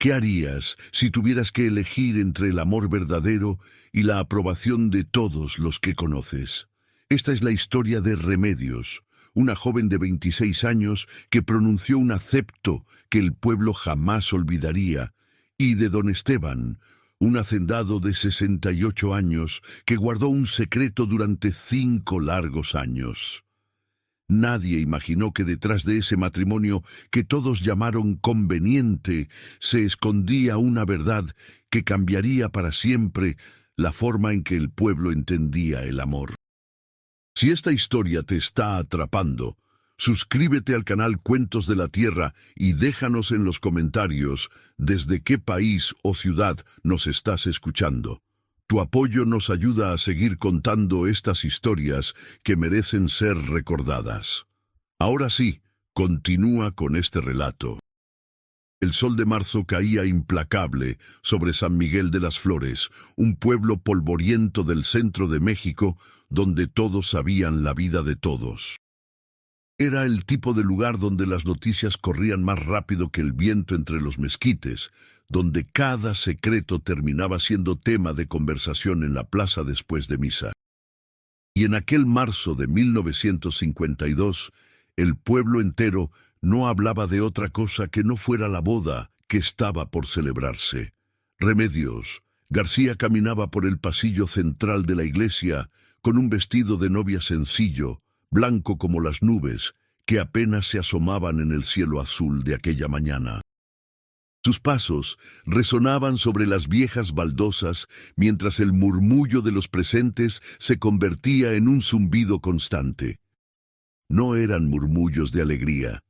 ¿Qué harías si tuvieras que elegir entre el amor verdadero y la aprobación de todos los que conoces? Esta es la historia de Remedios, una joven de 26 años que pronunció un acepto que el pueblo jamás olvidaría, y de don Esteban, un hacendado de 68 años que guardó un secreto durante 5 largos años. Nadie imaginó que detrás de ese matrimonio que todos llamaron conveniente se escondía una verdad que cambiaría para siempre la forma en que el pueblo entendía el amor. Si esta historia te está atrapando, suscríbete al canal Cuentos de la Tierra y déjanos en los comentarios desde qué país o ciudad nos estás escuchando. Tu apoyo nos ayuda a seguir contando estas historias que merecen ser recordadas. Ahora sí, continúa con este relato. El sol de marzo caía implacable sobre San Miguel de las Flores, un pueblo polvoriento del centro de México, donde todos sabían la vida de todos. Era el tipo de lugar donde las noticias corrían más rápido que el viento entre los mezquites, donde cada secreto terminaba siendo tema de conversación en la plaza después de misa. Y en aquel marzo de 1952, el pueblo entero no hablaba de otra cosa que no fuera la boda que estaba por celebrarse. Remedios García caminaba por el pasillo central de la iglesia con un vestido de novia sencillo, blanco como las nubes, que apenas se asomaban en el cielo azul de aquella mañana. Sus pasos resonaban sobre las viejas baldosas, mientras el murmullo de los presentes se convertía en un zumbido constante. No eran murmullos de alegría,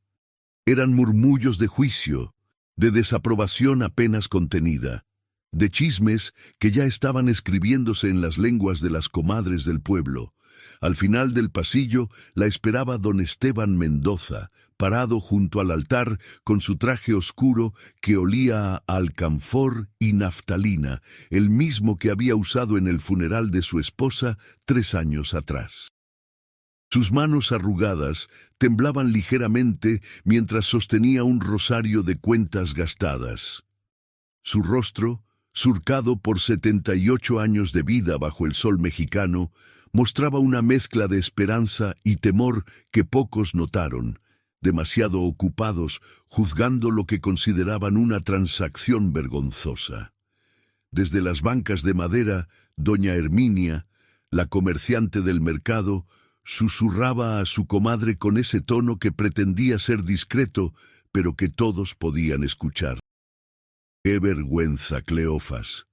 eran murmullos de juicio, de desaprobación apenas contenida, de chismes que ya estaban escribiéndose en las lenguas de las comadres del pueblo. Al final del pasillo la esperaba don Esteban Mendoza, parado junto al altar con su traje oscuro que olía a alcanfor y naftalina, el mismo que había usado en el funeral de su esposa 3 años atrás. Sus manos arrugadas temblaban ligeramente mientras sostenía un rosario de cuentas gastadas. Su rostro, surcado por 78 años de vida bajo el sol mexicano, mostraba una mezcla de esperanza y temor que pocos notaron, demasiado ocupados juzgando lo que consideraban una transacción vergonzosa. Desde las bancas de madera, doña Herminia, la comerciante del mercado, susurraba a su comadre con ese tono que pretendía ser discreto, pero que todos podían escuchar. ¡Qué vergüenza, Cleofas!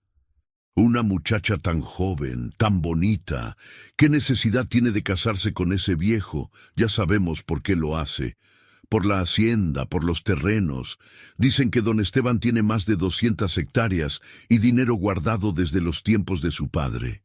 Una muchacha tan joven, tan bonita, ¿qué necesidad tiene de casarse con ese viejo? Ya sabemos por qué lo hace. Por la hacienda, por los terrenos. Dicen que don Esteban tiene más de 200 hectáreas y dinero guardado desde los tiempos de su padre.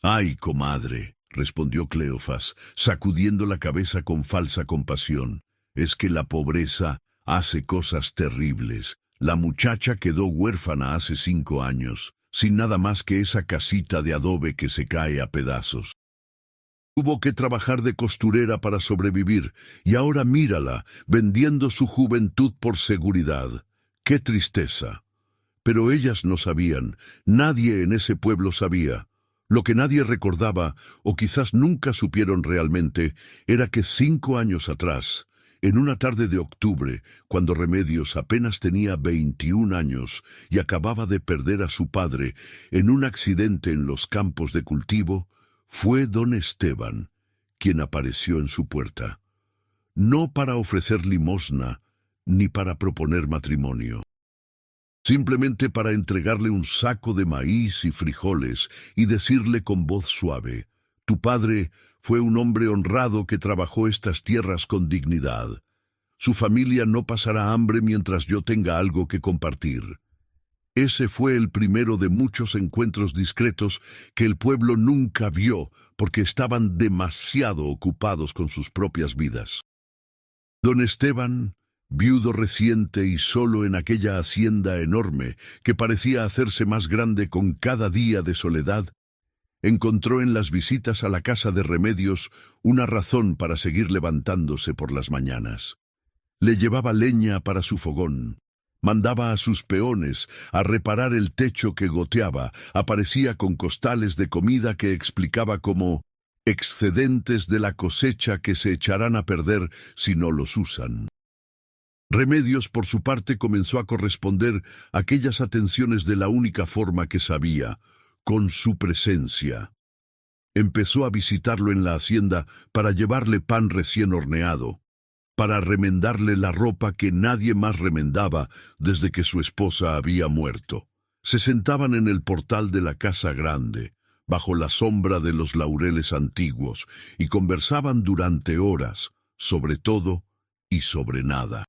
¡Ay, comadre!, respondió Cleofas, sacudiendo la cabeza con falsa compasión. Es que la pobreza hace cosas terribles. La muchacha quedó huérfana hace 5 años. Sin nada más que esa casita de adobe que se cae a pedazos. Tuvo que trabajar de costurera para sobrevivir, y ahora mírala, vendiendo su juventud por seguridad. ¡Qué tristeza! Pero ellas no sabían, nadie en ese pueblo sabía. Lo que nadie recordaba, o quizás nunca supieron realmente, era que 5 años atrás, en una tarde de octubre, cuando Remedios apenas tenía 21 años y acababa de perder a su padre en un accidente en los campos de cultivo, fue don Esteban quien apareció en su puerta. No para ofrecer limosna, ni para proponer matrimonio. Simplemente para entregarle un saco de maíz y frijoles y decirle con voz suave: «Tu padre fue un hombre honrado que trabajó estas tierras con dignidad. Su familia no pasará hambre mientras yo tenga algo que compartir». Ese fue el primero de muchos encuentros discretos que el pueblo nunca vio porque estaban demasiado ocupados con sus propias vidas. Don Esteban, viudo reciente y solo en aquella hacienda enorme que parecía hacerse más grande con cada día de soledad, encontró en las visitas a la casa de Remedios una razón para seguir levantándose por las mañanas. Le llevaba leña para su fogón, Mandaba a sus peones a reparar el techo que goteaba. Aparecía con costales de comida que explicaba como excedentes de la cosecha que se echarán a perder si no los usan. Remedios, por su parte, comenzó a corresponder aquellas atenciones de la única forma que sabía, con su presencia. Empezó a visitarlo en la hacienda para llevarle pan recién horneado, para remendarle la ropa que nadie más remendaba desde que su esposa había muerto. Se sentaban en el portal de la casa grande, bajo la sombra de los laureles antiguos, y conversaban durante horas, sobre todo y sobre nada.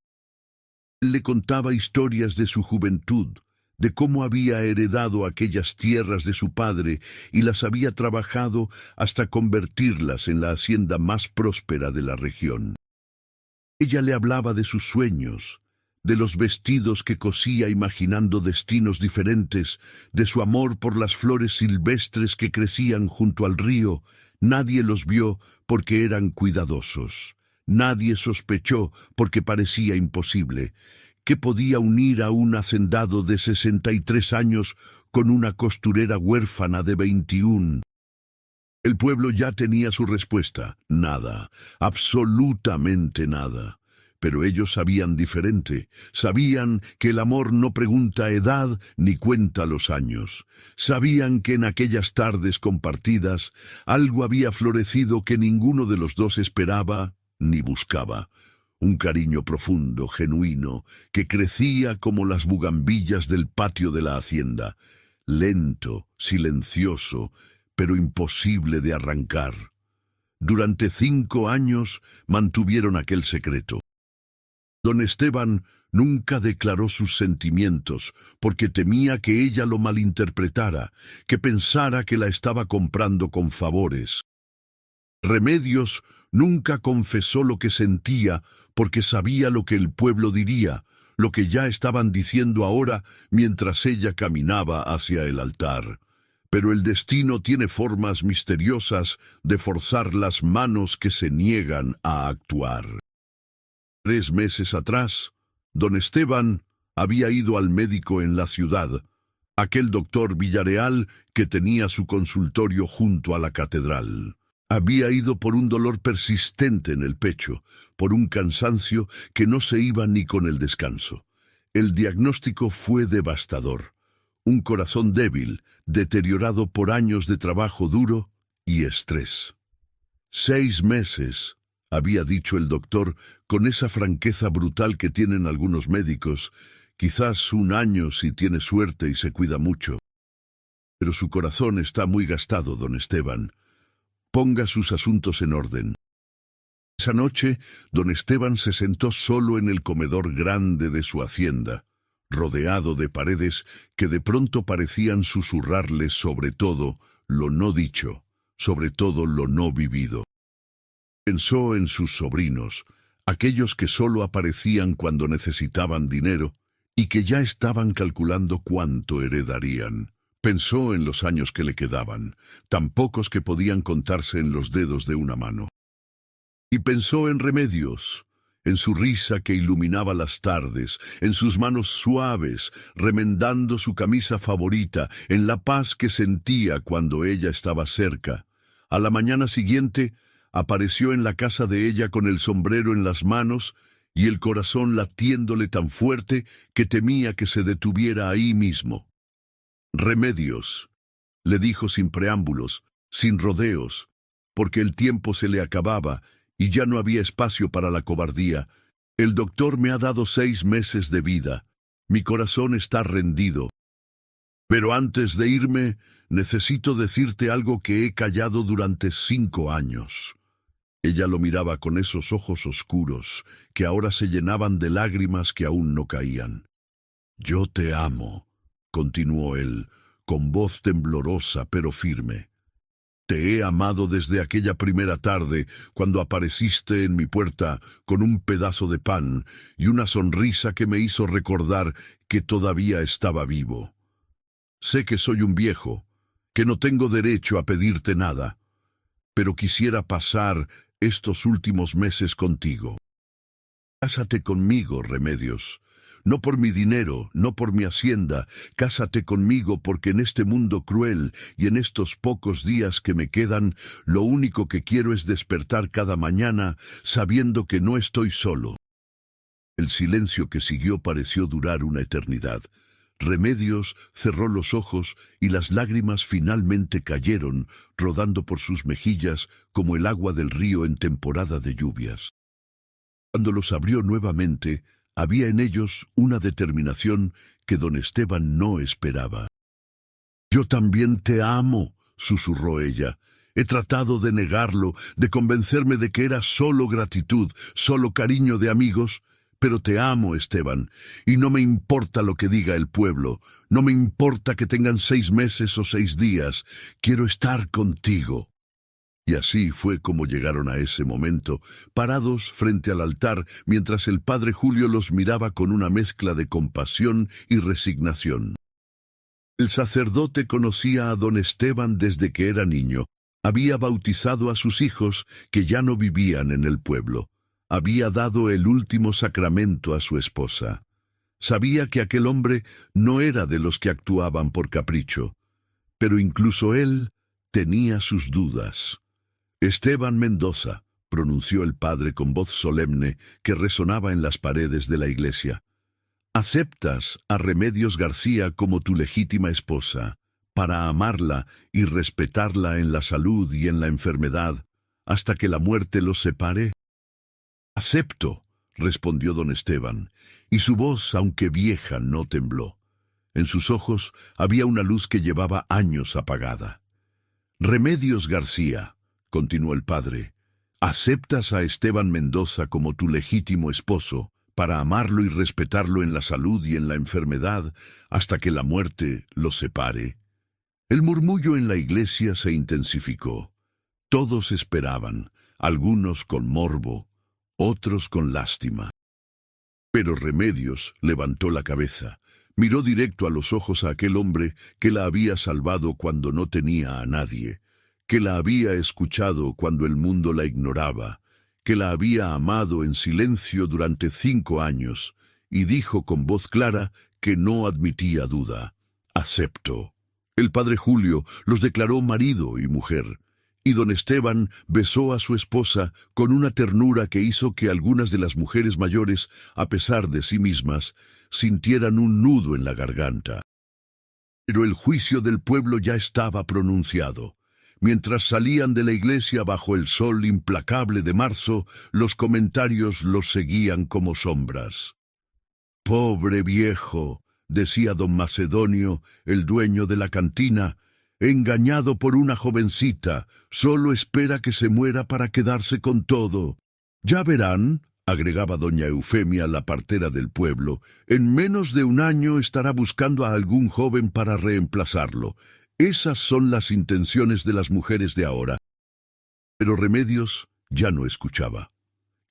Le contaba historias de su juventud, de cómo había heredado aquellas tierras de su padre y las había trabajado hasta convertirlas en la hacienda más próspera de la región. Ella le hablaba de sus sueños, de los vestidos que cosía imaginando destinos diferentes, de su amor por las flores silvestres que crecían junto al río. Nadie los vio porque eran cuidadosos. Nadie sospechó porque parecía imposible. ¿Qué podía unir a un hacendado de 63 años con una costurera huérfana de 21? El pueblo ya tenía su respuesta. Nada, absolutamente nada. Pero ellos sabían diferente. Sabían que el amor no pregunta edad ni cuenta los años. Sabían que en aquellas tardes compartidas algo había florecido que ninguno de los dos esperaba ni buscaba. Un cariño profundo, genuino, que crecía como las bugambillas del patio de la hacienda. Lento, silencioso, pero imposible de arrancar. Durante 5 años mantuvieron aquel secreto. Don Esteban nunca declaró sus sentimientos porque temía que ella lo malinterpretara, que pensara que la estaba comprando con favores. Remedios nunca confesó lo que sentía porque sabía lo que el pueblo diría, lo que ya estaban diciendo ahora mientras ella caminaba hacia el altar. Pero el destino tiene formas misteriosas de forzar las manos que se niegan a actuar. 3 meses atrás, don Esteban había ido al médico en la ciudad, aquel doctor Villareal que tenía su consultorio junto a la catedral. Había ido por un dolor persistente en el pecho, por un cansancio que no se iba ni con el descanso. El diagnóstico fue devastador. Un corazón débil, deteriorado por años de trabajo duro y estrés. 6 meses, había dicho el doctor con esa franqueza brutal que tienen algunos médicos, quizás 1 año si tiene suerte y se cuida mucho. Pero su corazón está muy gastado, don Esteban. Ponga sus asuntos en orden. Esa noche, don Esteban se sentó solo en el comedor grande de su hacienda, rodeado de paredes que de pronto parecían susurrarle sobre todo lo no dicho, sobre todo lo no vivido. Pensó en sus sobrinos, aquellos que solo aparecían cuando necesitaban dinero y que ya estaban calculando cuánto heredarían. Pensó en los años que le quedaban, tan pocos que podían contarse en los dedos de una mano. Y pensó en Remedios, en su risa que iluminaba las tardes, en sus manos suaves, remendando su camisa favorita, en la paz que sentía cuando ella estaba cerca. A la mañana siguiente, apareció en la casa de ella con el sombrero en las manos y el corazón latiéndole tan fuerte que temía que se detuviera ahí mismo. Remedios, le dijo sin preámbulos, sin rodeos, porque el tiempo se le acababa y ya no había espacio para la cobardía. El doctor me ha dado 6 meses de vida. Mi corazón está rendido. Pero antes de irme, necesito decirte algo que he callado durante 5 años. Ella lo miraba con esos ojos oscuros, que ahora se llenaban de lágrimas que aún no caían. Yo te amo, continuó él, con voz temblorosa pero firme. Te he amado desde aquella primera tarde, cuando apareciste en mi puerta con un pedazo de pan y una sonrisa que me hizo recordar que todavía estaba vivo. Sé que soy un viejo, que no tengo derecho a pedirte nada, pero quisiera pasar estos últimos meses contigo. Cásate conmigo, Remedios. no por mi dinero, no por mi hacienda. Cásate conmigo, porque en este mundo cruel y en estos pocos días que me quedan, lo único que quiero es despertar cada mañana sabiendo que no estoy solo». El silencio que siguió pareció durar una eternidad. Remedios cerró los ojos y las lágrimas finalmente cayeron, rodando por sus mejillas como el agua del río en temporada de lluvias. Cuando los abrió nuevamente, había en ellos una determinación que don Esteban no esperaba. «Yo también te amo», susurró ella. «He tratado de negarlo, de convencerme de que era solo gratitud, solo cariño de amigos. Pero te amo, Esteban, y no me importa lo que diga el pueblo, no me importa que tengan 6 meses o 6 días, quiero estar contigo». Y así fue como llegaron a ese momento, parados frente al altar, mientras el padre Julio los miraba con una mezcla de compasión y resignación. El sacerdote conocía a don Esteban desde que era niño, había bautizado a sus hijos que ya no vivían en el pueblo. Había dado el último sacramento a su esposa. Sabía que aquel hombre no era de los que actuaban por capricho, pero incluso él tenía sus dudas. «Esteban Mendoza», pronunció el padre con voz solemne que resonaba en las paredes de la iglesia, «¿aceptas a Remedios García como tu legítima esposa, para amarla y respetarla en la salud y en la enfermedad, hasta que la muerte los separe?» «Acepto», respondió don Esteban, y su voz, aunque vieja, no tembló. En sus ojos había una luz que llevaba años apagada. «Remedios García», continuó el padre, «¿aceptas a Esteban Mendoza como tu legítimo esposo, para amarlo y respetarlo en la salud y en la enfermedad, hasta que la muerte los separe?» El murmullo en la iglesia se intensificó. Todos esperaban, algunos con morbo, otros con lástima. Pero Remedios levantó la cabeza, miró directo a los ojos a aquel hombre que la había salvado cuando no tenía a nadie, que la había escuchado cuando el mundo la ignoraba, que la había amado en silencio durante 5 años, y dijo con voz clara que no admitía duda: «Acepto». El padre Julio los declaró marido y mujer, y don Esteban besó a su esposa con una ternura que hizo que algunas de las mujeres mayores, a pesar de sí mismas, sintieran un nudo en la garganta. Pero el juicio del pueblo ya estaba pronunciado. Mientras salían de la iglesia bajo el sol implacable de marzo, los comentarios los seguían como sombras. «Pobre viejo», decía don Macedonio, el dueño de la cantina, «engañado por una jovencita, solo espera que se muera para quedarse con todo. Ya verán», agregaba doña Eufemia, la partera del pueblo, «en menos de 1 año estará buscando a algún joven para reemplazarlo. Esas son las intenciones de las mujeres de ahora». Pero Remedios ya no escuchaba.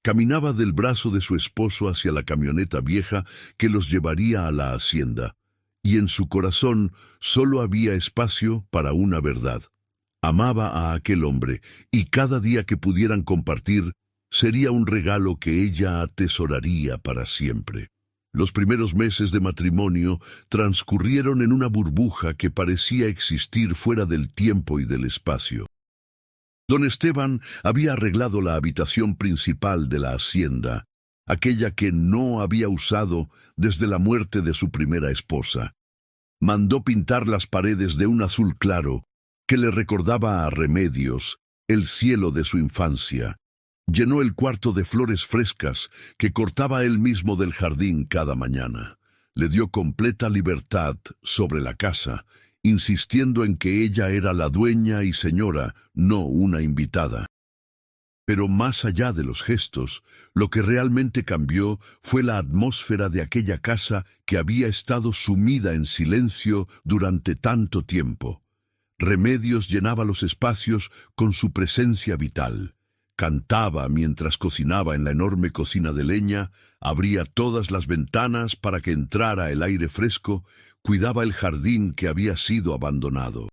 Caminaba del brazo de su esposo hacia la camioneta vieja que los llevaría a la hacienda, y en su corazón solo había espacio para una verdad. Amaba a aquel hombre, y cada día que pudieran compartir sería un regalo que ella atesoraría para siempre. Los primeros meses de matrimonio transcurrieron en una burbuja que parecía existir fuera del tiempo y del espacio. Don Esteban había arreglado la habitación principal de la hacienda, aquella que no había usado desde la muerte de su primera esposa. Mandó pintar las paredes de un azul claro que le recordaba a Remedios el cielo de su infancia. Llenó el cuarto de flores frescas que cortaba él mismo del jardín cada mañana. Le dio completa libertad sobre la casa, insistiendo en que ella era la dueña y señora, no una invitada. Pero más allá de los gestos, lo que realmente cambió fue la atmósfera de aquella casa que había estado sumida en silencio durante tanto tiempo. Remedios llenaba los espacios con su presencia vital. Cantaba mientras cocinaba en la enorme cocina de leña, abría todas las ventanas para que entrara el aire fresco, cuidaba el jardín que había sido abandonado.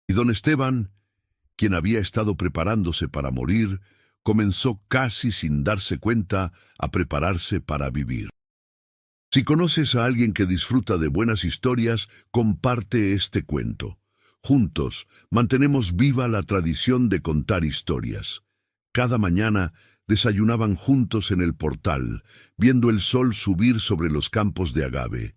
Y don Esteban, quien había estado preparándose para morir, comenzó casi sin darse cuenta a prepararse para vivir. Si conoces a alguien que disfruta de buenas historias, comparte este cuento. Juntos, mantenemos viva la tradición de contar historias. Cada mañana, desayunaban juntos en el portal, viendo el sol subir sobre los campos de agave.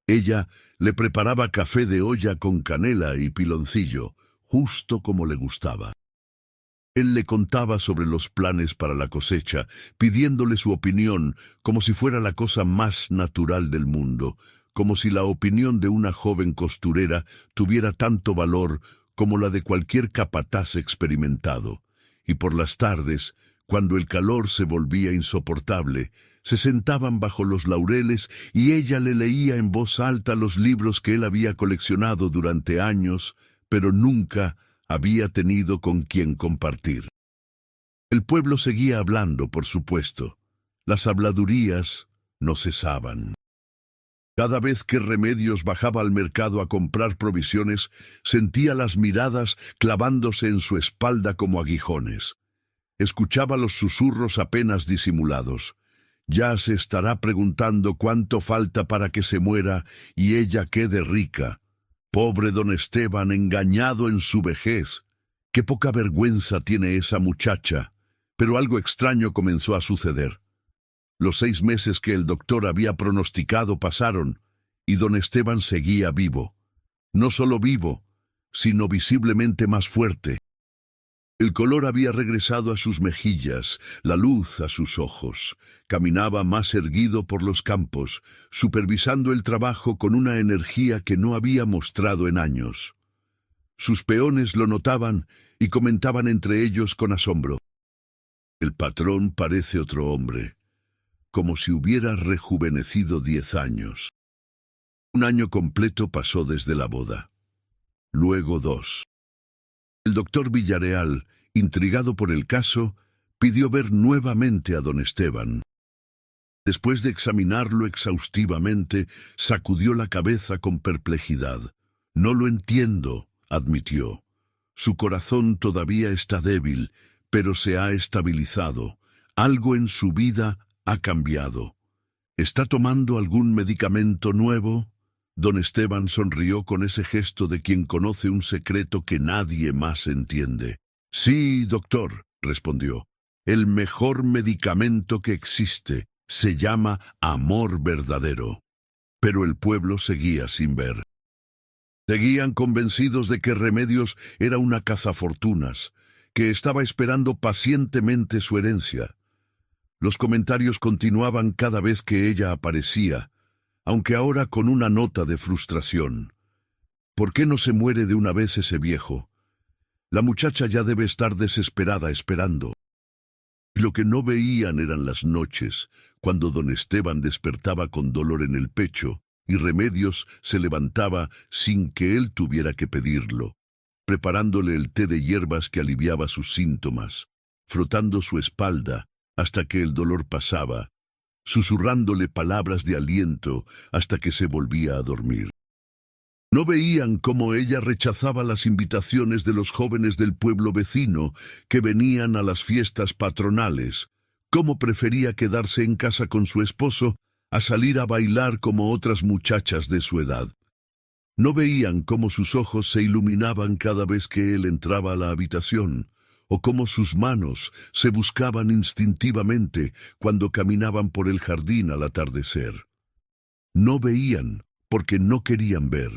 Ella le preparaba café de olla con canela y piloncillo, justo como le gustaba. Él le contaba sobre los planes para la cosecha, pidiéndole su opinión como si fuera la cosa más natural del mundo, como si la opinión de una joven costurera tuviera tanto valor como la de cualquier capataz experimentado. Y por las tardes, cuando el calor se volvía insoportable, se sentaban bajo los laureles y ella le leía en voz alta los libros que él había coleccionado durante años, pero nunca había tenido con quien compartir. El pueblo seguía hablando, por supuesto. Las habladurías no cesaban. Cada vez que Remedios bajaba al mercado a comprar provisiones, sentía las miradas clavándose en su espalda como aguijones. Escuchaba los susurros apenas disimulados. Ya se estará preguntando cuánto falta para que se muera y ella quede rica. Pobre don Esteban, engañado en su vejez. Qué poca vergüenza tiene esa muchacha. Pero algo extraño comenzó a suceder. Los 6 meses que el doctor había pronosticado pasaron, y don Esteban seguía vivo. No solo vivo, sino visiblemente más fuerte. El color había regresado a sus mejillas, la luz a sus ojos. Caminaba más erguido por los campos, supervisando el trabajo con una energía que no había mostrado en años. Sus peones lo notaban y comentaban entre ellos con asombro. El patrón parece otro hombre, como si hubiera rejuvenecido 10 años. Un año completo pasó desde la boda. Luego 2. El doctor Villarreal, intrigado por el caso, pidió ver nuevamente a don Esteban. Después de examinarlo exhaustivamente, sacudió la cabeza con perplejidad. «No lo entiendo», admitió. «Su corazón todavía está débil, pero se ha estabilizado. Algo en su vida ha cambiado. ¿Está tomando algún medicamento nuevo?» Don Esteban sonrió con ese gesto de quien conoce un secreto que nadie más entiende. «Sí, doctor», respondió. «El mejor medicamento que existe se llama amor verdadero». Pero el pueblo seguía sin ver. Seguían convencidos de que Remedios era una cazafortunas, que estaba esperando pacientemente su herencia. Los comentarios continuaban cada vez que ella aparecía, aunque ahora con una nota de frustración. ¿Por qué no se muere de una vez ese viejo? La muchacha ya debe estar desesperada esperando. Lo que no veían eran las noches, cuando don Esteban despertaba con dolor en el pecho y Remedios se levantaba sin que él tuviera que pedirlo, preparándole el té de hierbas que aliviaba sus síntomas, frotando su espalda hasta que el dolor pasaba, susurrándole palabras de aliento hasta que se volvía a dormir. No veían cómo ella rechazaba las invitaciones de los jóvenes del pueblo vecino que venían a las fiestas patronales, cómo prefería quedarse en casa con su esposo a salir a bailar como otras muchachas de su edad. No veían cómo sus ojos se iluminaban cada vez que él entraba a la habitación, o cómo sus manos se buscaban instintivamente cuando caminaban por el jardín al atardecer. No veían porque no querían ver.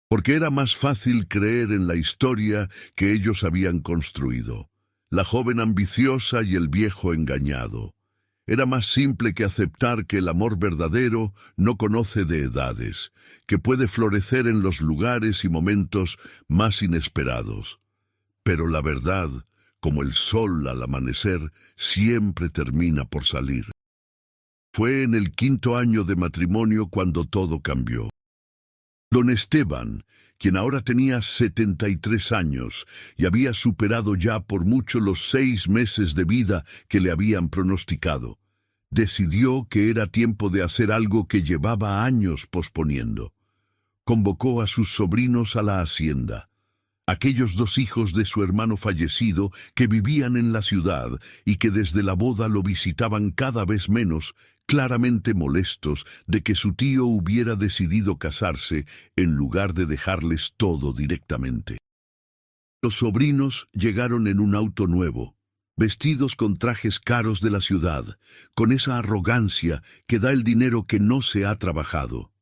Porque era más fácil creer en la historia que ellos habían construido, la joven ambiciosa y el viejo engañado. Era más simple que aceptar que el amor verdadero no conoce de edades, que puede florecer en los lugares y momentos más inesperados. Pero la verdad, como el sol al amanecer, siempre termina por salir. Fue en el 5.º año de matrimonio cuando todo cambió. Don Esteban, quien ahora tenía 73 años y había superado ya por mucho los 6 meses de vida que le habían pronosticado, decidió que era tiempo de hacer algo que llevaba años posponiendo. Convocó a sus sobrinos a la hacienda, aquellos 2 hijos de su hermano fallecido que vivían en la ciudad y que desde la boda lo visitaban cada vez menos, claramente molestos de que su tío hubiera decidido casarse en lugar de dejarles todo directamente. Los sobrinos llegaron en un auto nuevo, vestidos con trajes caros de la ciudad, con esa arrogancia que da el dinero que no se ha trabajado.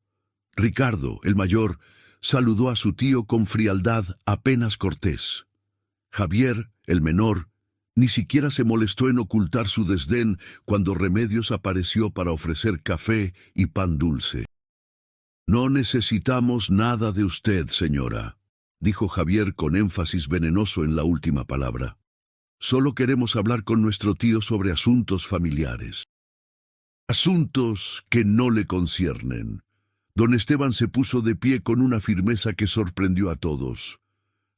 Ricardo, el mayor, saludó a su tío con frialdad apenas cortés. Javier, el menor, ni siquiera se molestó en ocultar su desdén cuando Remedios apareció para ofrecer café y pan dulce. «No necesitamos nada de usted, señora», dijo Javier con énfasis venenoso en la última palabra. «Solo queremos hablar con nuestro tío sobre asuntos familiares. Asuntos que no le conciernen». Don Esteban se puso de pie con una firmeza que sorprendió a todos.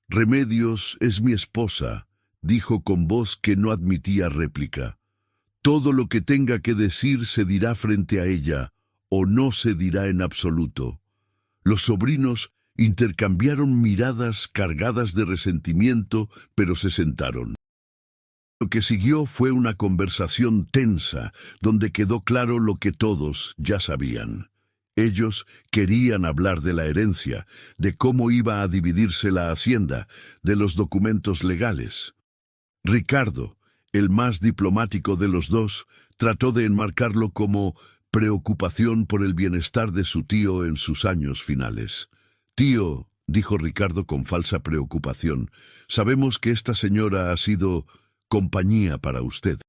«Remedios es mi esposa», dijo con voz que no admitía réplica. «Todo lo que tenga que decir se dirá frente a ella, o no se dirá en absoluto». Los sobrinos intercambiaron miradas cargadas de resentimiento, pero se sentaron. Lo que siguió fue una conversación tensa, donde quedó claro lo que todos ya sabían. Ellos querían hablar de la herencia, de cómo iba a dividirse la hacienda, de los documentos legales. Ricardo, el más diplomático de los dos, trató de enmarcarlo como preocupación por el bienestar de su tío en sus años finales. «Tío», dijo Ricardo con falsa preocupación, «sabemos que esta señora ha sido compañía para usted.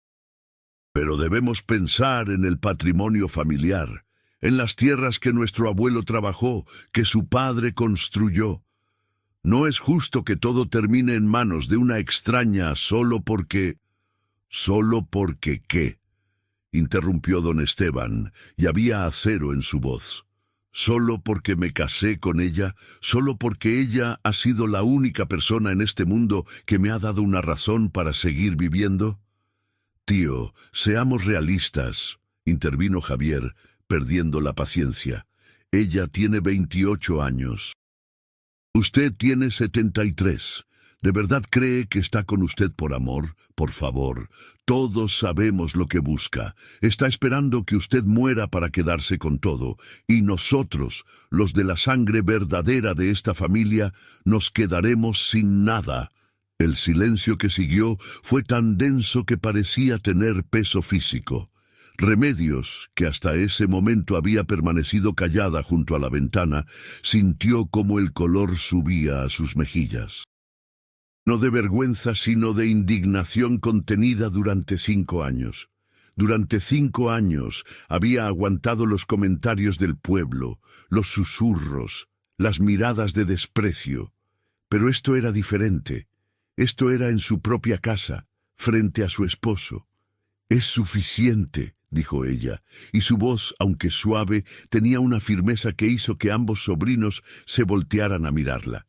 Pero debemos pensar en el patrimonio familiar, en las tierras que nuestro abuelo trabajó, que su padre construyó. No es justo que todo termine en manos de una extraña solo porque... ¿Solo porque qué?», interrumpió don Esteban, y había acero en su voz. «¿Solo porque me casé con ella? ¿Solo porque ella ha sido la única persona en este mundo que me ha dado una razón para seguir viviendo?» «Tío, seamos realistas», intervino Javier, perdiendo la paciencia. «Ella tiene 28 años. Usted tiene 73. ¿De verdad cree que está con usted por amor? Por favor, todos sabemos lo que busca. Está esperando que usted muera para quedarse con todo, y nosotros, los de la sangre verdadera de esta familia, nos quedaremos sin nada». El silencio que siguió fue tan denso que parecía tener peso físico. Remedios, que hasta ese momento había permanecido callada junto a la ventana, sintió como el color subía a sus mejillas. No de vergüenza, sino de indignación contenida durante 5 años. Durante 5 años había aguantado los comentarios del pueblo, los susurros, las miradas de desprecio. Pero esto era diferente. Esto era en su propia casa, frente a su esposo. «Es suficiente», dijo ella, y su voz, aunque suave, tenía una firmeza que hizo que ambos sobrinos se voltearan a mirarla.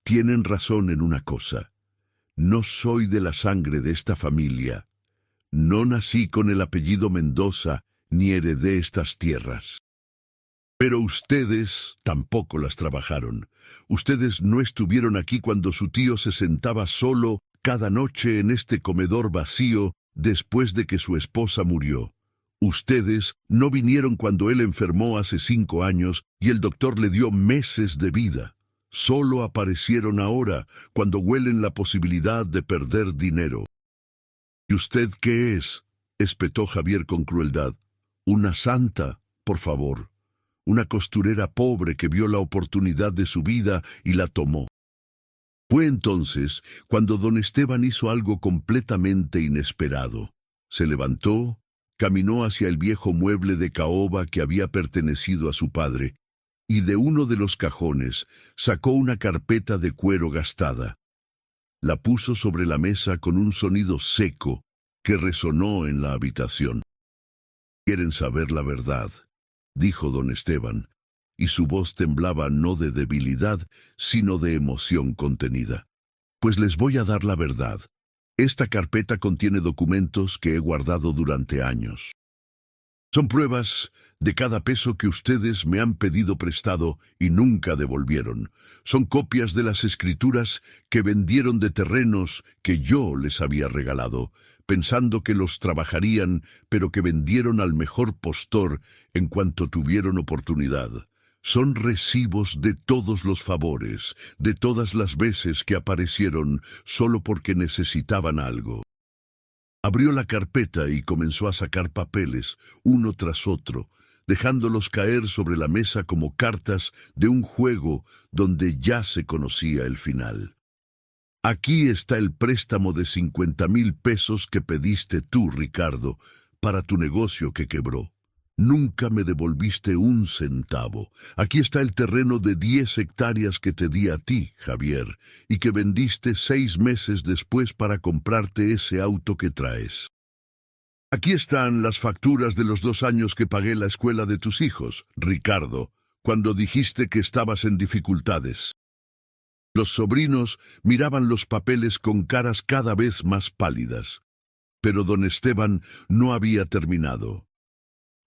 «Tienen razón en una cosa. No soy de la sangre de esta familia. No nací con el apellido Mendoza, ni heredé estas tierras. Pero ustedes tampoco las trabajaron. Ustedes no estuvieron aquí cuando su tío se sentaba solo cada noche en este comedor vacío después de que su esposa murió. Ustedes no vinieron cuando él enfermó hace 5 años y el doctor le dio meses de vida. Solo aparecieron ahora, cuando huelen la posibilidad de perder dinero». «¿Y usted qué es?», espetó Javier con crueldad. «Una santa, por favor. Una costurera pobre que vio la oportunidad de su vida y la tomó». Fue entonces cuando don Esteban hizo algo completamente inesperado. Se levantó, caminó hacia el viejo mueble de caoba que había pertenecido a su padre, y de uno de los cajones sacó una carpeta de cuero gastada. La puso sobre la mesa con un sonido seco que resonó en la habitación. «¿Quieren saber la verdad?», dijo don Esteban, y su voz temblaba no de debilidad, sino de emoción contenida. «Pues les voy a dar la verdad. Esta carpeta contiene documentos que he guardado durante años. Son pruebas de cada peso que ustedes me han pedido prestado y nunca devolvieron. Son copias de las escrituras que vendieron de terrenos que yo les había regalado, pensando que los trabajarían, pero que vendieron al mejor postor en cuanto tuvieron oportunidad. Son recibos de todos los favores, de todas las veces que aparecieron solo porque necesitaban algo. Abrió la carpeta y comenzó a sacar papeles, uno tras otro, dejándolos caer sobre la mesa como cartas de un juego donde ya se conocía el final. Aquí está el préstamo de 50,000 pesos que pediste tú, Ricardo, para tu negocio que quebró. Nunca me devolviste un centavo. Aquí está el terreno de 10 hectáreas que te di a ti, Javier, y que vendiste 6 meses después para comprarte ese auto que traes. Aquí están las facturas de los 2 años que pagué la escuela de tus hijos, Ricardo, cuando dijiste que estabas en dificultades. Los sobrinos miraban los papeles con caras cada vez más pálidas. Pero don Esteban no había terminado.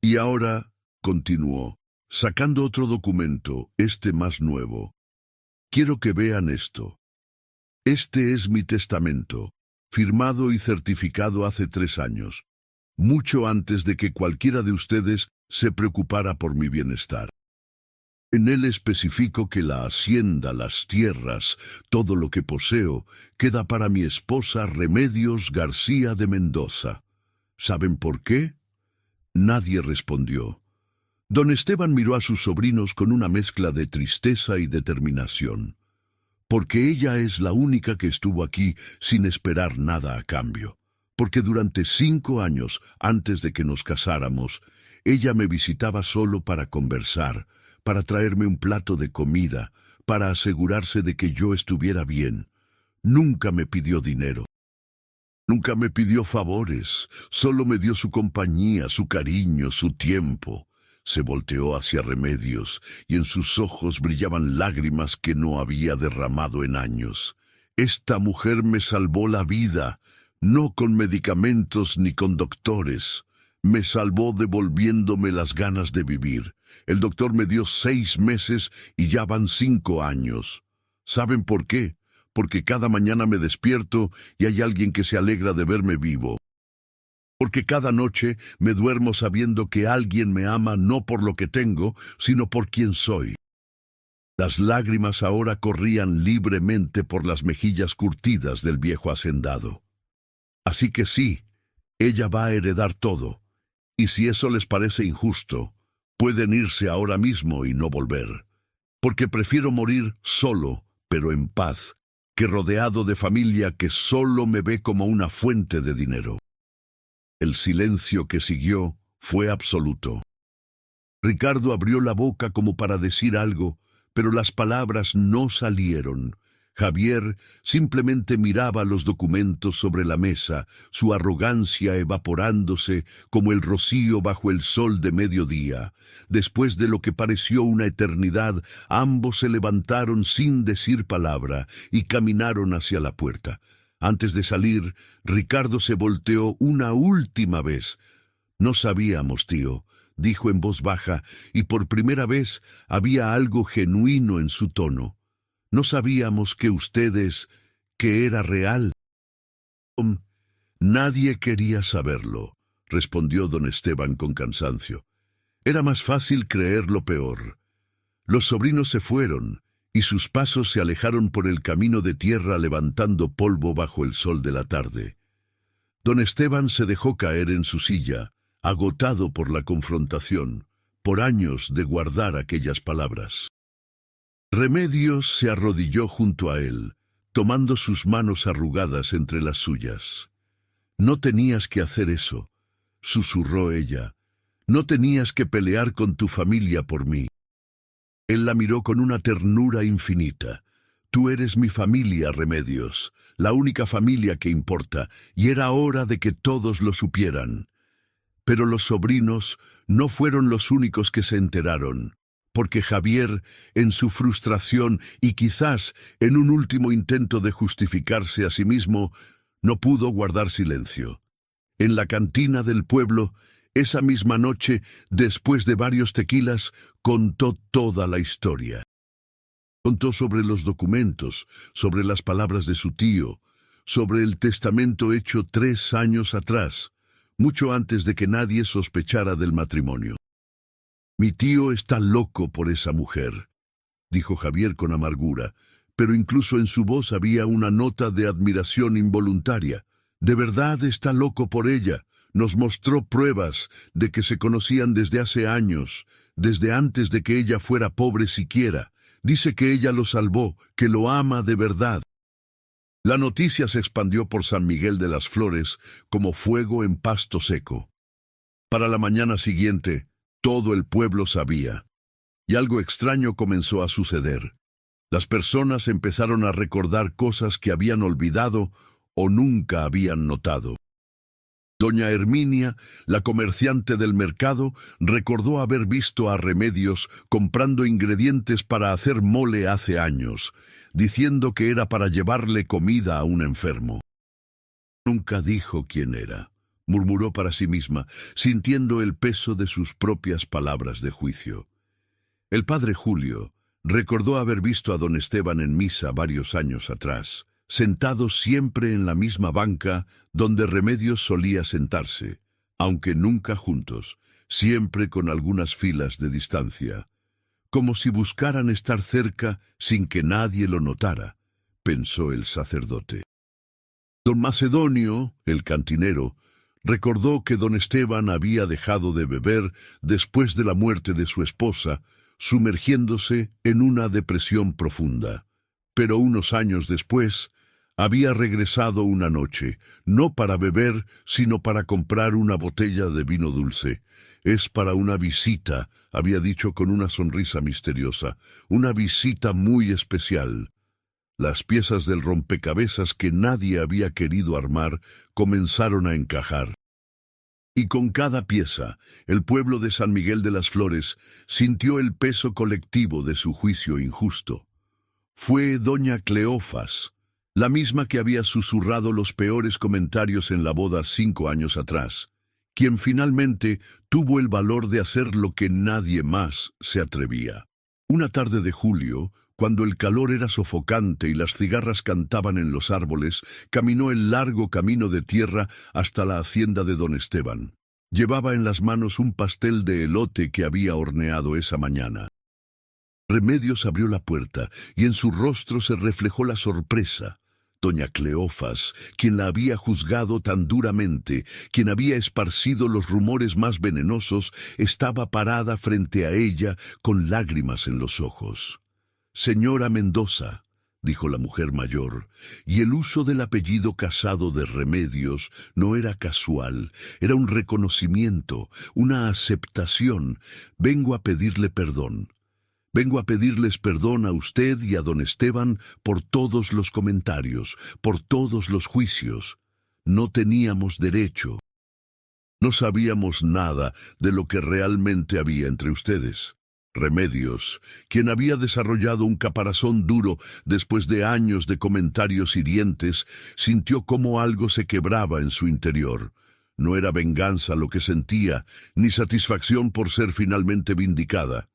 Y ahora, continuó, sacando otro documento, este más nuevo. Quiero que vean esto. Este es mi testamento, firmado y certificado hace 3 años, mucho antes de que cualquiera de ustedes se preocupara por mi bienestar. En él especifico que la hacienda, las tierras, todo lo que poseo, queda para mi esposa Remedios García de Mendoza. ¿Saben por qué? Nadie respondió. Don Esteban miró a sus sobrinos con una mezcla de tristeza y determinación. Porque ella es la única que estuvo aquí sin esperar nada a cambio. Porque durante 5 años, antes de que nos casáramos, ella me visitaba solo para conversar, para traerme un plato de comida, para asegurarse de que yo estuviera bien. Nunca me pidió dinero. Nunca me pidió favores, solo me dio su compañía, su cariño, su tiempo. Se volteó hacia Remedios, y en sus ojos brillaban lágrimas que no había derramado en años. Esta mujer me salvó la vida, no con medicamentos ni con doctores. Me salvó devolviéndome las ganas de vivir. El doctor me dio 6 meses y ya van 5 años. ¿Saben por qué? Porque cada mañana me despierto y hay alguien que se alegra de verme vivo. Porque cada noche me duermo sabiendo que alguien me ama no por lo que tengo, sino por quien soy. Las lágrimas ahora corrían libremente por las mejillas curtidas del viejo hacendado. Así que sí, ella va a heredar todo. Y si eso les parece injusto, pueden irse ahora mismo y no volver. Porque prefiero morir solo, pero en paz, que rodeado de familia que solo me ve como una fuente de dinero. El silencio que siguió fue absoluto. Ricardo abrió la boca como para decir algo, pero las palabras no salieron. Javier simplemente miraba los documentos sobre la mesa, su arrogancia evaporándose como el rocío bajo el sol de mediodía. Después de lo que pareció una eternidad, ambos se levantaron sin decir palabra y caminaron hacia la puerta. Antes de salir, Ricardo se volteó una última vez. «No sabíamos, tío», dijo en voz baja, y por primera vez había algo genuino en su tono. «No sabíamos que que era real». «Nadie quería saberlo», respondió don Esteban con cansancio. «Era más fácil creer lo peor». Los sobrinos se fueron, y sus pasos se alejaron por el camino de tierra levantando polvo bajo el sol de la tarde. Don Esteban se dejó caer en su silla, agotado por la confrontación, por años de guardar aquellas palabras. Remedios se arrodilló junto a él, tomando sus manos arrugadas entre las suyas. «No tenías que hacer eso», susurró ella. «No tenías que pelear con tu familia por mí». Él la miró con una ternura infinita. «Tú eres mi familia, Remedios, la única familia que importa, y era hora de que todos lo supieran». Pero los sobrinos no fueron los únicos que se enteraron, porque Javier, en su frustración y quizás en un último intento de justificarse a sí mismo, no pudo guardar silencio. En la cantina del pueblo, esa misma noche, después de varios tequilas, contó toda la historia. Contó sobre los documentos, sobre las palabras de su tío, sobre el testamento hecho 3 años atrás, mucho antes de que nadie sospechara del matrimonio. «Mi tío está loco por esa mujer», dijo Javier con amargura, pero incluso en su voz había una nota de admiración involuntaria. «De verdad está loco por ella. Nos mostró pruebas de que se conocían desde hace años, desde antes de que ella fuera pobre siquiera. Dice que ella lo salvó, que lo ama de verdad». La noticia se expandió por San Miguel de las Flores como fuego en pasto seco. Para la mañana siguiente, todo el pueblo sabía. Y algo extraño comenzó a suceder. Las personas empezaron a recordar cosas que habían olvidado o nunca habían notado. Doña Herminia, la comerciante del mercado, recordó haber visto a Remedios comprando ingredientes para hacer mole hace años, diciendo que era para llevarle comida a un enfermo. Nunca dijo quién era, murmuró para sí misma, sintiendo el peso de sus propias palabras de juicio. El padre Julio recordó haber visto a don Esteban en misa varios años atrás, sentado siempre en la misma banca donde Remedios solía sentarse, aunque nunca juntos, siempre con algunas filas de distancia, como si buscaran estar cerca sin que nadie lo notara, pensó el sacerdote. Don Macedonio, el cantinero, recordó que don Esteban había dejado de beber después de la muerte de su esposa, sumergiéndose en una depresión profunda. Pero unos años después, había regresado una noche, no para beber, sino para comprar una botella de vino dulce. «Es para una visita», había dicho con una sonrisa misteriosa, «una visita muy especial». Las piezas del rompecabezas que nadie había querido armar comenzaron a encajar. Y con cada pieza, el pueblo de San Miguel de las Flores sintió el peso colectivo de su juicio injusto. Fue doña Cleofas, la misma que había susurrado los peores comentarios en la boda 5 años atrás, quien finalmente tuvo el valor de hacer lo que nadie más se atrevía. Una tarde de julio, cuando el calor era sofocante y las cigarras cantaban en los árboles, caminó el largo camino de tierra hasta la hacienda de don Esteban. Llevaba en las manos un pastel de elote que había horneado esa mañana. Remedios abrió la puerta y en su rostro se reflejó la sorpresa. Doña Cleofas, quien la había juzgado tan duramente, quien había esparcido los rumores más venenosos, estaba parada frente a ella con lágrimas en los ojos. «Señora Mendoza», dijo la mujer mayor, y el uso del apellido casado de Remedios no era casual, era un reconocimiento, una aceptación. «Vengo a pedirle perdón. Vengo a pedirles perdón a usted y a don Esteban por todos los comentarios, por todos los juicios. No teníamos derecho. No sabíamos nada de lo que realmente había entre ustedes». Remedios, quien había desarrollado un caparazón duro después de años de comentarios hirientes, sintió cómo algo se quebraba en su interior. No era venganza lo que sentía, ni satisfacción por ser finalmente vindicada.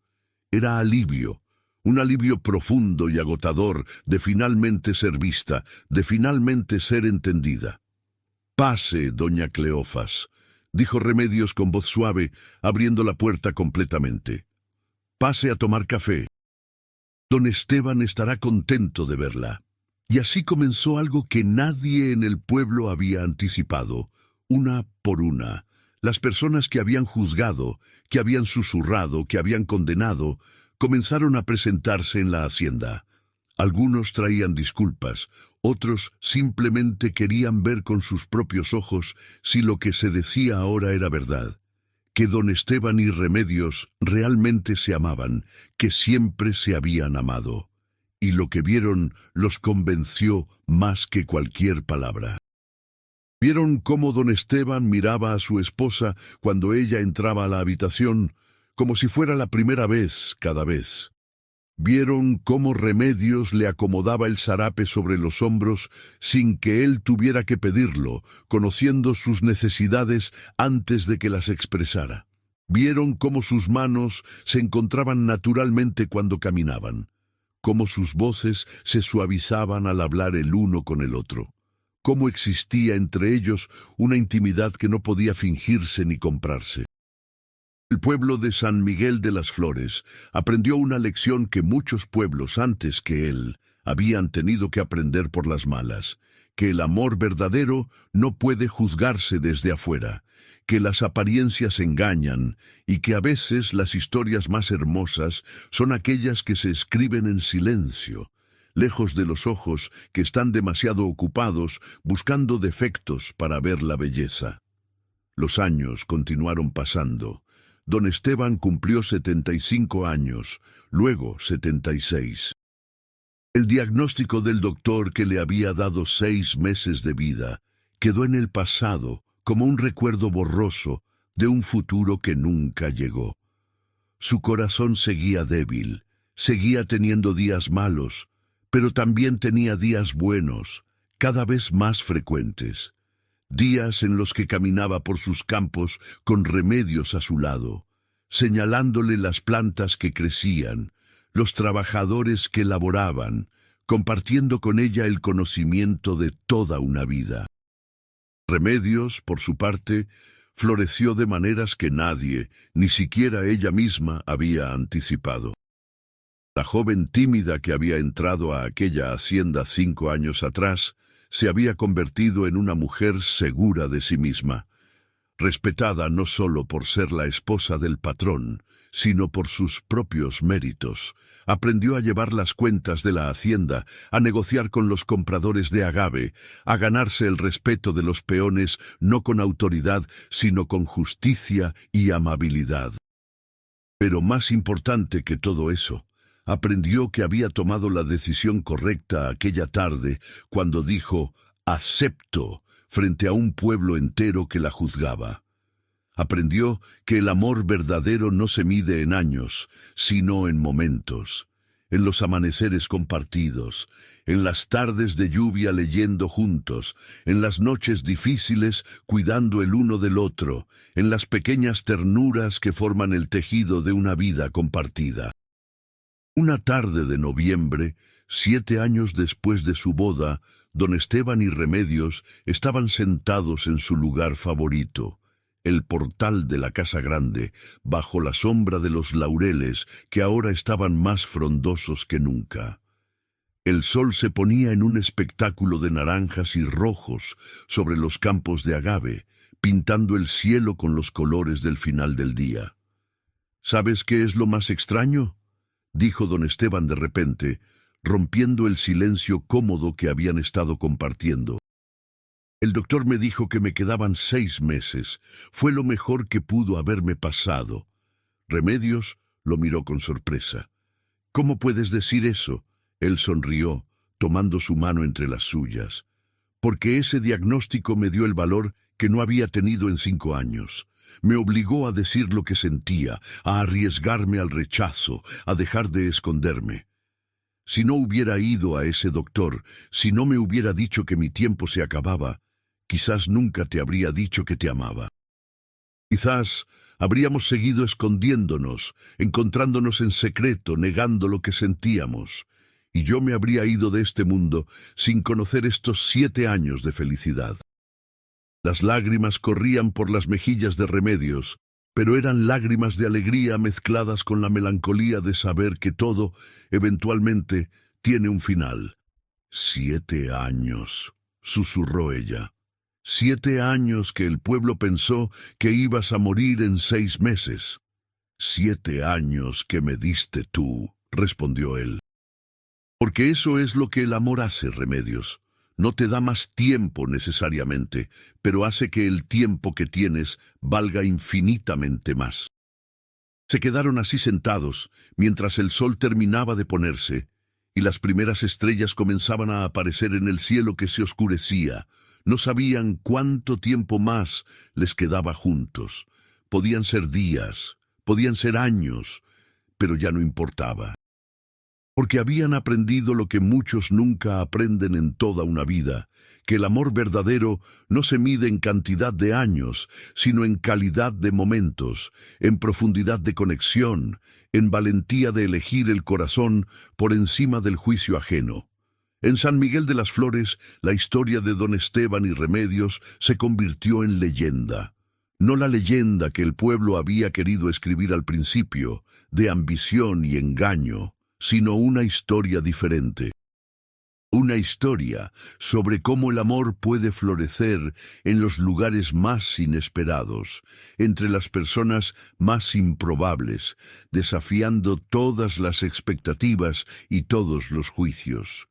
Era alivio, un alivio profundo y agotador de finalmente ser vista, de finalmente ser entendida. «Pase, doña Cleofas», dijo Remedios con voz suave, abriendo la puerta completamente. «Pase a tomar café. Don Esteban estará contento de verla». Y así comenzó algo que nadie en el pueblo había anticipado, una por una. Las personas que habían juzgado, que habían susurrado, que habían condenado, comenzaron a presentarse en la hacienda. Algunos traían disculpas, otros simplemente querían ver con sus propios ojos si lo que se decía ahora era verdad. Que don Esteban y Remedios realmente se amaban, que siempre se habían amado. Y lo que vieron los convenció más que cualquier palabra. Vieron cómo don Esteban miraba a su esposa cuando ella entraba a la habitación, como si fuera la primera vez cada vez. Vieron cómo Remedios le acomodaba el zarape sobre los hombros sin que él tuviera que pedirlo, conociendo sus necesidades antes de que las expresara. Vieron cómo sus manos se encontraban naturalmente cuando caminaban, cómo sus voces se suavizaban al hablar el uno con el otro. cómo existía entre ellos una intimidad que no podía fingirse ni comprarse. El pueblo de San Miguel de las Flores aprendió una lección que muchos pueblos antes que él habían tenido que aprender por las malas, que el amor verdadero no puede juzgarse desde afuera, que las apariencias engañan y que a veces las historias más hermosas son aquellas que se escriben en silencio, lejos de los ojos que están demasiado ocupados buscando defectos para ver la belleza. Los años continuaron pasando. Don Esteban cumplió 75 años, luego 76. El diagnóstico del doctor que le había dado 6 meses de vida quedó en el pasado como un recuerdo borroso de un futuro que nunca llegó. Su corazón seguía débil, seguía teniendo días malos, pero también tenía días buenos, cada vez más frecuentes. Días en los que caminaba por sus campos con Remedios a su lado, señalándole las plantas que crecían, los trabajadores que laboraban, compartiendo con ella el conocimiento de toda una vida. Remedios, por su parte, floreció de maneras que nadie, ni siquiera ella misma, había anticipado. La joven tímida que había entrado a aquella hacienda 5 años atrás, se había convertido en una mujer segura de sí misma, respetada no solo por ser la esposa del patrón, sino por sus propios méritos. Aprendió a llevar las cuentas de la hacienda, a negociar con los compradores de agave, a ganarse el respeto de los peones no con autoridad, sino con justicia y amabilidad. Pero más importante que todo eso, aprendió que había tomado la decisión correcta aquella tarde cuando dijo «acepto» frente a un pueblo entero que la juzgaba. Aprendió que el amor verdadero no se mide en años, sino en momentos, en los amaneceres compartidos, en las tardes de lluvia leyendo juntos, en las noches difíciles cuidando el uno del otro, en las pequeñas ternuras que forman el tejido de una vida compartida. Una tarde de noviembre, 7 años después de su boda, don Esteban y Remedios estaban sentados en su lugar favorito, el portal de la casa grande, bajo la sombra de los laureles que ahora estaban más frondosos que nunca. El sol se ponía en un espectáculo de naranjas y rojos sobre los campos de agave, pintando el cielo con los colores del final del día. ¿Sabes qué es lo más extraño?, dijo don Esteban de repente, rompiendo el silencio cómodo que habían estado compartiendo. El doctor me dijo que me quedaban 6 meses. Fue lo mejor que pudo haberme pasado. Remedios lo miró con sorpresa. ¿Cómo puedes decir eso? Él sonrió, tomando su mano entre las suyas. Porque ese diagnóstico me dio el valor que no había tenido en 5 años. Me obligó a decir lo que sentía, a arriesgarme al rechazo, a dejar de esconderme. Si no hubiera ido a ese doctor, si no me hubiera dicho que mi tiempo se acababa, quizás nunca te habría dicho que te amaba. Quizás habríamos seguido escondiéndonos, encontrándonos en secreto, negando lo que sentíamos, y yo me habría ido de este mundo sin conocer estos 7 años de felicidad. Las lágrimas corrían por las mejillas de Remedios, pero eran lágrimas de alegría mezcladas con la melancolía de saber que todo, eventualmente, tiene un final. 7 años, susurró ella. 7 años que el pueblo pensó que ibas a morir en 6 meses. 7 años que me diste tú, respondió él. Porque eso es lo que el amor hace, Remedios. No te da más tiempo necesariamente, pero hace que el tiempo que tienes valga infinitamente más. Se quedaron así sentados, mientras el sol terminaba de ponerse, y las primeras estrellas comenzaban a aparecer en el cielo que se oscurecía. No sabían cuánto tiempo más les quedaba juntos. Podían ser días, podían ser años, pero ya no importaba. Porque habían aprendido lo que muchos nunca aprenden en toda una vida, que el amor verdadero no se mide en cantidad de años, sino en calidad de momentos, en profundidad de conexión, en valentía de elegir el corazón por encima del juicio ajeno. En San Miguel de las Flores, la historia de don Esteban y Remedios se convirtió en leyenda. No la leyenda que el pueblo había querido escribir al principio, de ambición y engaño, sino una historia diferente. Una historia sobre cómo el amor puede florecer en los lugares más inesperados, entre las personas más improbables, desafiando todas las expectativas y todos los juicios.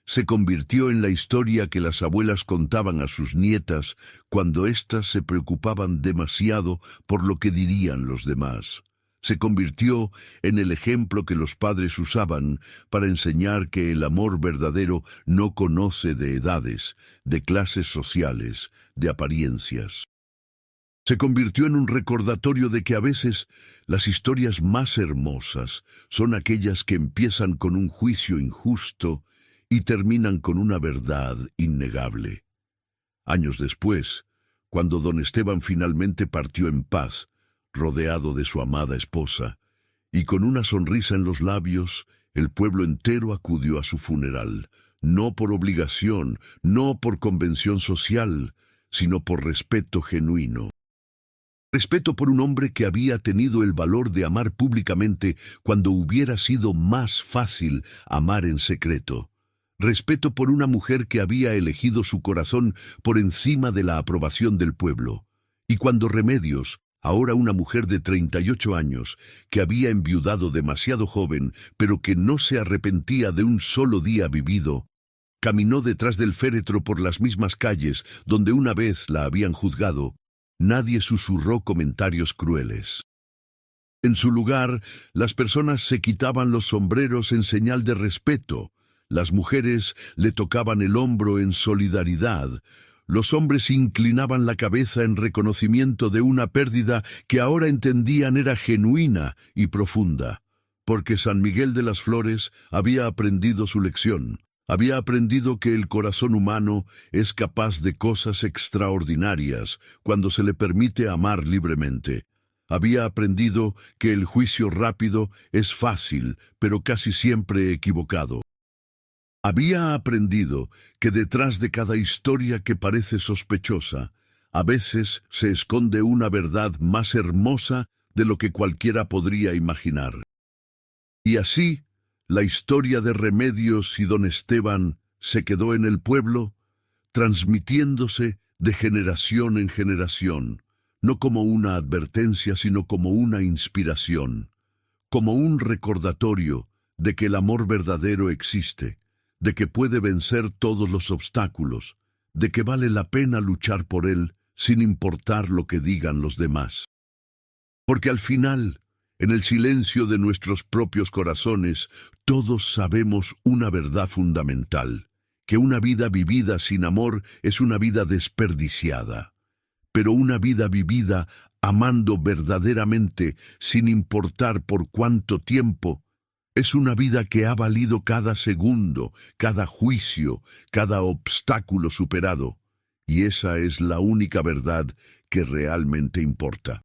Se convirtió en la historia que las abuelas contaban a sus nietas cuando éstas se preocupaban demasiado por lo que dirían los demás. Se convirtió en el ejemplo que los padres usaban para enseñar que el amor verdadero no conoce de edades, de clases sociales, de apariencias. Se convirtió en un recordatorio de que a veces las historias más hermosas son aquellas que empiezan con un juicio injusto y terminan con una verdad innegable. Años después, cuando don Esteban finalmente partió en paz, rodeado de su amada esposa, y con una sonrisa en los labios, el pueblo entero acudió a su funeral, no por obligación, no por convención social, sino por respeto genuino. Respeto por un hombre que había tenido el valor de amar públicamente cuando hubiera sido más fácil amar en secreto. Respeto por una mujer que había elegido su corazón por encima de la aprobación del pueblo. Y cuando Remedios, ahora una mujer de 38 años, que había enviudado demasiado joven, pero que no se arrepentía de un solo día vivido, caminó detrás del féretro por las mismas calles donde una vez la habían juzgado, nadie susurró comentarios crueles. En su lugar, las personas se quitaban los sombreros en señal de respeto, las mujeres le tocaban el hombro en solidaridad, los hombres inclinaban la cabeza en reconocimiento de una pérdida que ahora entendían era genuina y profunda, porque San Miguel de las Flores había aprendido su lección, había aprendido que el corazón humano es capaz de cosas extraordinarias cuando se le permite amar libremente. Había aprendido que el juicio rápido es fácil, pero casi siempre equivocado. Había aprendido que detrás de cada historia que parece sospechosa, a veces se esconde una verdad más hermosa de lo que cualquiera podría imaginar. Y así, la historia de Remedios y don Esteban se quedó en el pueblo, transmitiéndose de generación en generación, no como una advertencia, sino como una inspiración, como un recordatorio de que el amor verdadero existe, de que puede vencer todos los obstáculos, de que vale la pena luchar por él sin importar lo que digan los demás. Porque al final, en el silencio de nuestros propios corazones, todos sabemos una verdad fundamental, que una vida vivida sin amor es una vida desperdiciada. Pero una vida vivida amando verdaderamente, sin importar por cuánto tiempo, es una vida que ha valido cada segundo, cada juicio, cada obstáculo superado, y esa es la única verdad que realmente importa.